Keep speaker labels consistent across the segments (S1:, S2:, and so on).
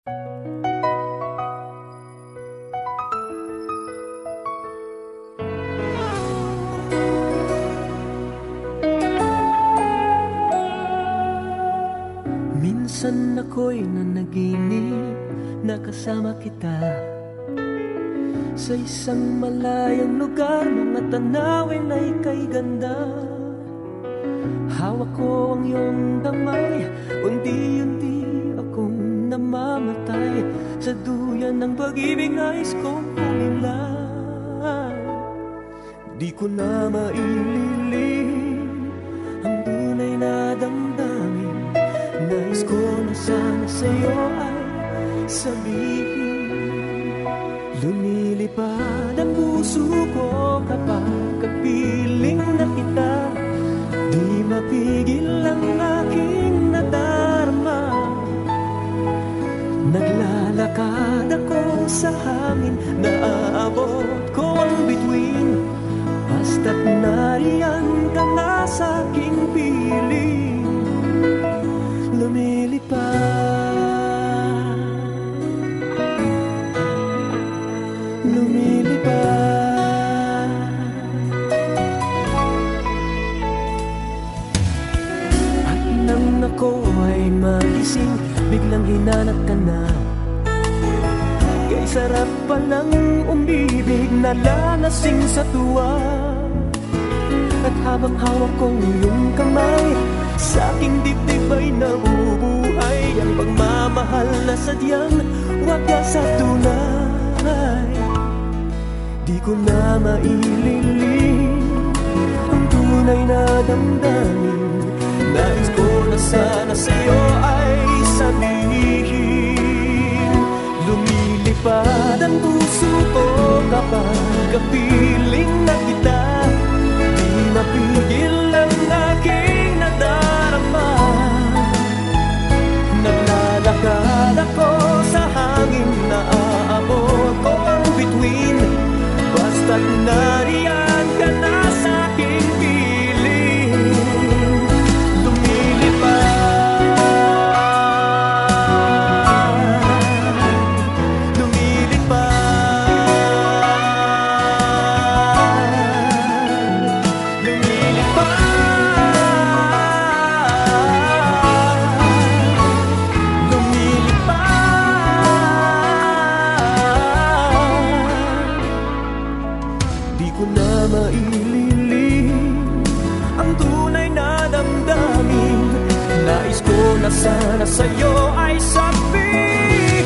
S1: Minsan ako'y nanaginip na kasama kita sa isang malayang lugar, mga tanawin ay kay ganda. Hawak ko ang iyong damay, unti-unti akong namamatay sa duyan ng pag-ibig, nais kong pumilay. Di ko na maililihim ang tunay na damdamin. Nais ko na sana sa'yo ay sabihin. Lumilipad ang puso ko kapag kapiling na kita. Di mapigil ang aking nadarama. Naglalakad ako sa hangin, naaabot ko ang bituin. Basta't nariyan ka na sa aking piling. Lumilipad, lumilipad. At nang ako ay magising, biglang hinanap ka na. Kay sarap palang umibig, nalalasing sa tuwa. At habang hawak kong iyong kamay, sa aking dibdib ay nabubuhay ang pagmamahal na sadyang wagas at tunay. Di ko na maililihim ang tunay na damdamin. Nais ko na sana sa'yo ay sabihin. Lumilipad ang puso ko kapag kapiling na kita. Di mapigil ang aking nadarama. Naglalakad ako sa hangin, naaabot ko ang bituin. Basta't nariyan ka na sa aking piling. Lumilipad, lumilipad, lumilipad, lumilipad. Di ko na maililihim ang tunay na damdamin. Nais ko na sana sa'yo ay sabihin.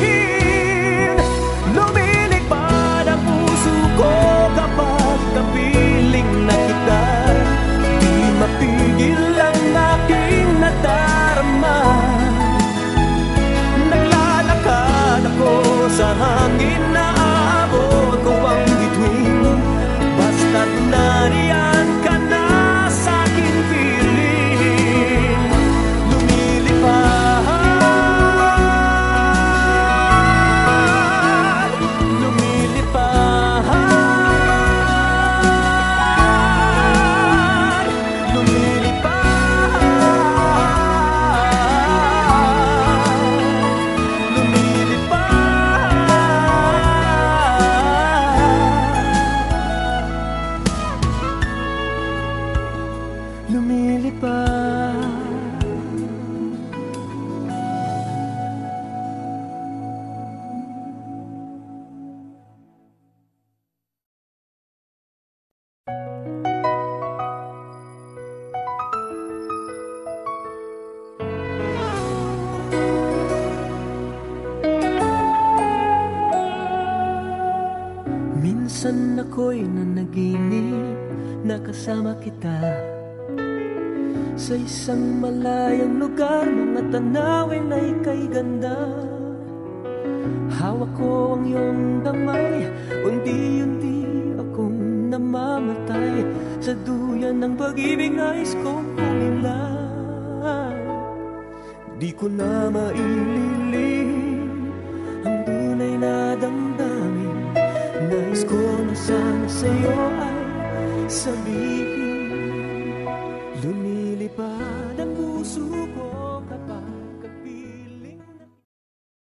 S1: Lumilipad ang puso ko kapag kapiling na kita. Di mapigil ang aking nadarama. Naglalakad ako sa hangin, naaabot ko ang bituin. Basta't nariyan ka na sa aking piling. Lumilipad, lumilipad, lumilipad, lumilipad, lumilipad. Minsan ako'y nanaginip na kasama kita sa isang malayang lugar, mga tanawin ay kay ganda. Hawak ko ang iyong damay, unti-unti akong namamatay sa duyan ng pag-ibig, nais kong pumilay. Di ko na maililihim ang tunay na damdamin. Nais ko na sana sa'yo ay sabihin.